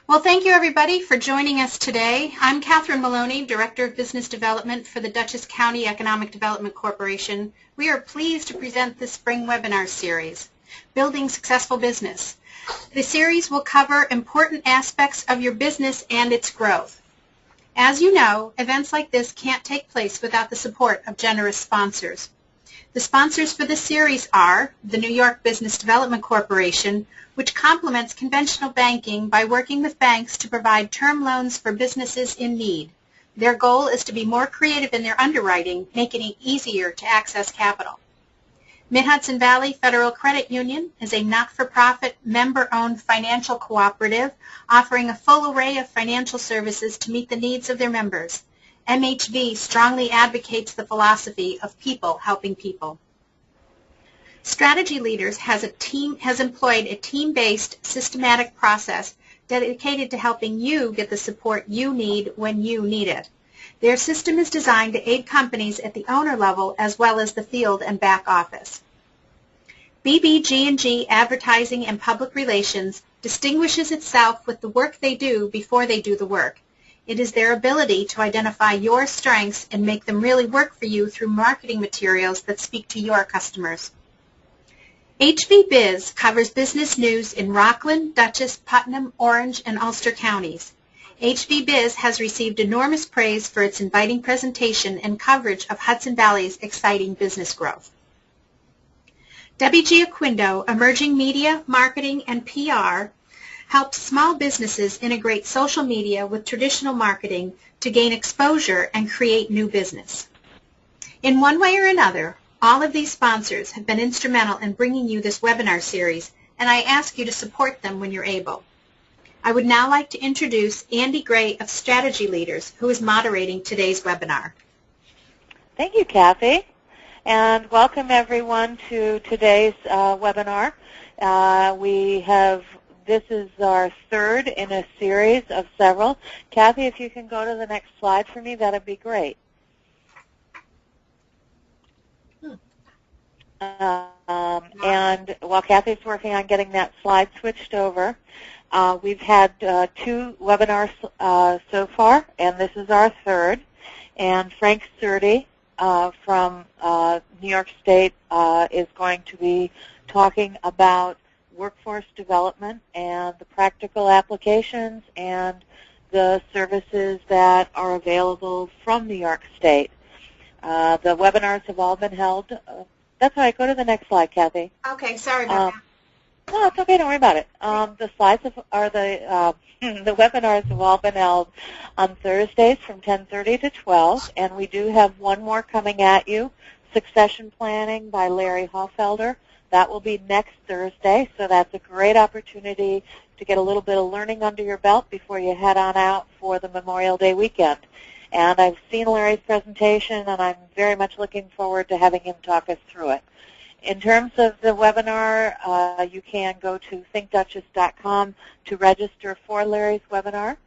Well, thank you, everybody, for joining us today. I'm Catherine Maloney, Director of Business Development for the Dutchess County Economic Development Corporation. We are pleased to present this spring webinar series, Building Successful Business. The series will cover important aspects of your business and its growth. As you know, events like this can't take place without the support of generous sponsors. The sponsors for this series are the New York Business Development Corporation, which complements conventional banking by working with banks to provide term loans for businesses in need. Their goal is to be more creative in their underwriting, making it easier to access capital. Mid-Hudson Valley Federal Credit Union is a not-for-profit, member-owned financial cooperative offering a full array of financial services to meet the needs of their members. MHV strongly advocates the philosophy of people helping people. Strategy Leaders has employed a team-based, systematic process dedicated to helping you get the support you need when you need it. Their system is designed to aid companies at the owner level as well as the field and back office. BBG&G Advertising and Public Relations distinguishes itself with the work they do before they do the work. It is their ability to identify your strengths and make them really work for you through marketing materials that speak to your customers. HV Biz covers business news in Rockland, Dutchess, Putnam, Orange, and Ulster counties. HV Biz has received enormous praise for its inviting presentation and coverage of Hudson Valley's exciting business growth. WG Aquindo, Emerging Media, Marketing, and PR, helps small businesses integrate social media with traditional marketing to gain exposure and create new business. In one way or another, all of these sponsors have been instrumental in bringing you this webinar series, and I ask you to support them when you're able. I would now like to introduce Andy Gray of Strategy Leaders, who is moderating today's webinar. Thank you, Kathy, and welcome everyone to today's webinar. This is our third in a series of several. Kathy, if you can go to the next slide for me, that would be great. And while Kathy's working on getting that slide switched over, we've had two webinars so far, and this is our third. And Frank Surdy from New York State is going to be talking about workforce development and the practical applications and the services that are available from New York State. The webinars have all been held. That's all right. Go to the next slide, Kathy. Okay, sorry about that. No, it's okay. Don't worry about it. The webinars have all been held on Thursdays from 10:30 to 12, and we do have one more coming at you, Succession Planning by Larry Hoffelder. That will be next Thursday, so that's a great opportunity to get a little bit of learning under your belt before you head on out for the Memorial Day weekend. And I've seen Larry's presentation, and I'm very much looking forward to having him talk us through it. In terms of the webinar, you can go to thinkduchess.com to register for Larry's webinar.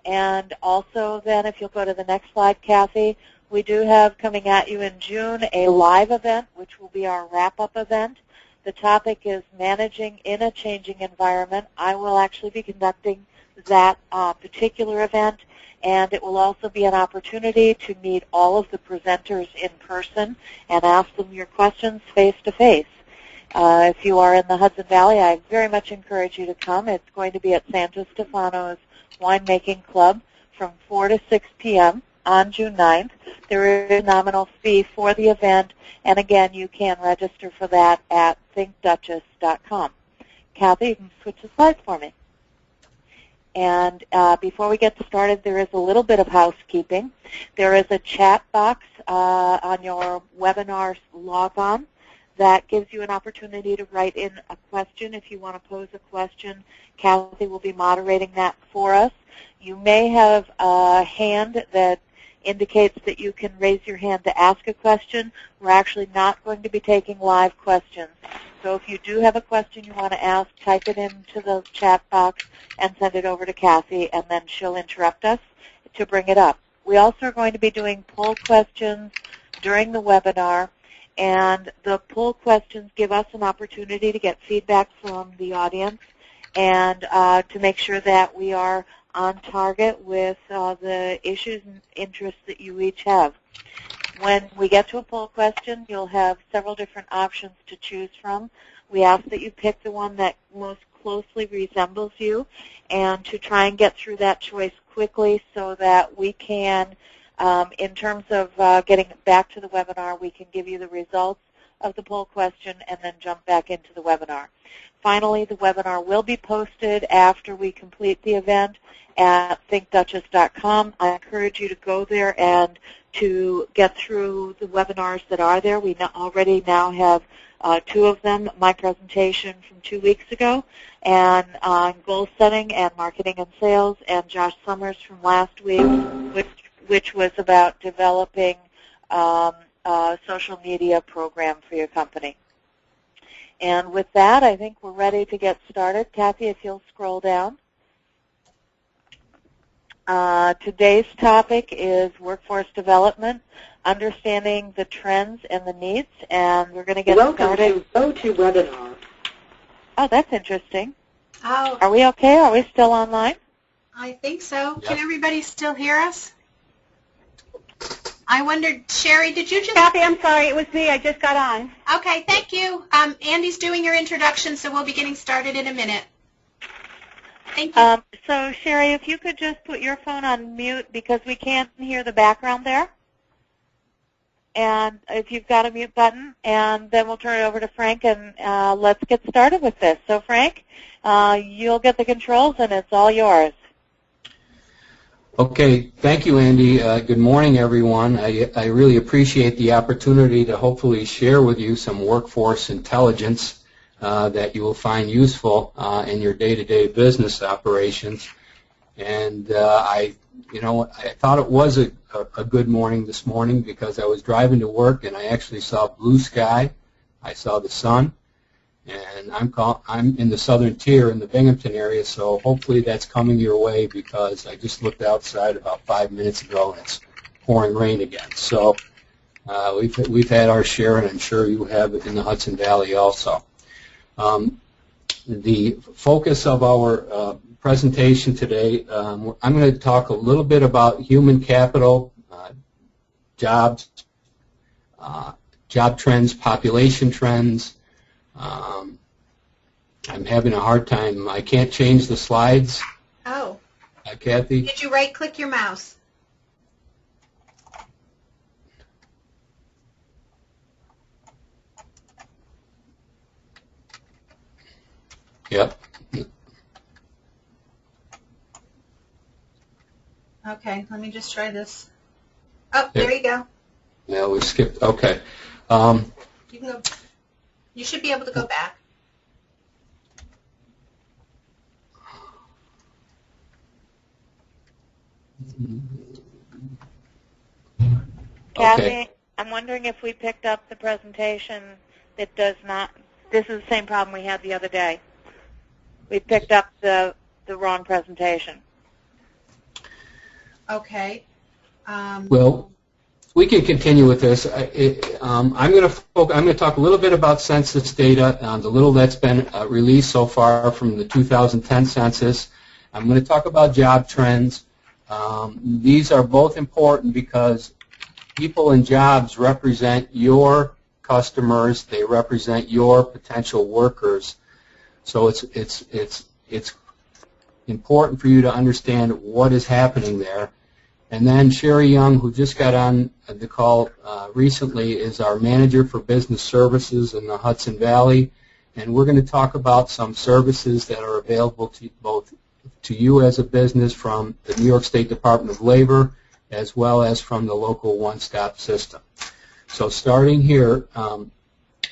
And also then, if you'll go to the next slide, Kathy, we do have coming at you in June a live event, which will be our wrap-up event. The topic is Managing in a Changing Environment. I will actually be conducting that particular event, and it will also be an opportunity to meet all of the presenters in person and ask them your questions face-to-face. If you are in the Hudson Valley, I very much encourage you to come. It's going to be at Santo Stefano's Winemaking Club from 4 to 6 p.m. on June 9th. There is a nominal fee for the event, and again, you can register for that at thinkduchess.com. Kathy, you can switch the slides for me. And before we get started, there is a little bit of housekeeping. There is a chat box on your webinar log-on that gives you an opportunity to write in a question. If you want to pose a question, Kathy will be moderating that for us. You may have a hand that indicates that you can raise your hand to ask a question. We're actually not going to be taking live questions. So if you do have a question you want to ask, type it into the chat box and send it over to Kathy, and then she'll interrupt us to bring it up. We also are going to be doing poll questions during the webinar, and the poll questions give us an opportunity to get feedback from the audience and to make sure that we are on target with the issues and interests that you each have. When we get to a poll question, you'll have several different options to choose from. We ask that you pick the one that most closely resembles you and to try and get through that choice quickly so that we can, in terms of getting back to the webinar, we can give you the results of the poll question and then jump back into the webinar. Finally, the webinar will be posted after we complete the event at thinkduchess.com. I encourage you to go there and to get through the webinars that are there. We already now have 2 of them, my presentation from 2 weeks ago, and goal setting and marketing and sales, and Josh Summers from last week, which was about developing a social media program for your company. And with that, I think we're ready to get started. Kathy, if you'll scroll down. Today's topic is workforce development, understanding the trends and the needs, and we're going to get started. Welcome to GoToWebinar. Oh, that's interesting. Oh, Are we okay? Are we still online? I think so. Yep. Can everybody still hear us? I wondered, Sherry, did you just... Kathy, I'm sorry, it was me. I just got on. Okay, thank you. Andy's doing your introduction, so we'll be getting started in a minute. Thank you. So, Sherry, if you could just put your phone on mute because we can't hear the background there. And if you've got a mute button, and then we'll turn it over to Frank, and let's get started with this. So, Frank, you'll get the controls, and it's all yours. Okay, thank you, Andy. Good morning, everyone. I really appreciate the opportunity to hopefully share with you some workforce intelligence that you will find useful in your day-to-day business operations. And I thought it was a good morning this morning because I was driving to work and I actually saw blue sky. I saw the sun. And I'm in the southern tier in the Binghamton area, so hopefully that's coming your way because I just looked outside about 5 minutes ago and it's pouring rain again. So we've had our share, and I'm sure you have it in the Hudson Valley also. The focus of our presentation today, I'm going to talk a little bit about human capital, jobs, job trends, population trends. I'm having a hard time. I can't change the slides. Oh. Kathy? Did you right-click your mouse? Yep. Okay, let me just try this. Oh, there you go. Yeah, we skipped. Okay. You can go. You should be able to go back. Kathy, Okay. I'm wondering if we picked up the presentation that does not, this is the same problem we had the other day. We picked up the wrong presentation. Okay. Well, we can continue with this. I'm going to talk a little bit about census data, the little that's been released so far from the 2010 census. I'm going to talk about job trends. These are both important because people and jobs represent your customers. They represent your potential workers. So it's important for you to understand what is happening there. And then Sherry Young, who just got on the call recently, is our manager for business services in the Hudson Valley. And we're going to talk about some services that are available to both to you as a business from the New York State Department of Labor as well as from the local one-stop system. So starting here,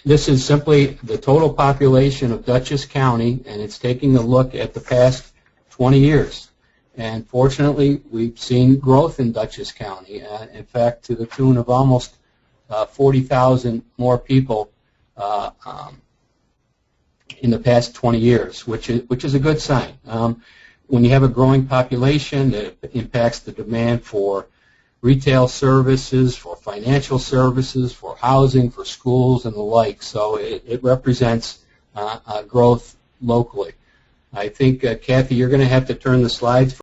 this is simply the total population of Dutchess County, and it's taking a look at the past 20 years. And fortunately, we've seen growth in Dutchess County, in fact, to the tune of almost 40,000 more people in the past 20 years, which is a good sign. When you have a growing population, it impacts the demand for retail services, for financial services, for housing, for schools, and the like. So it represents growth locally. I think, Kathy, you're going to have to turn the slides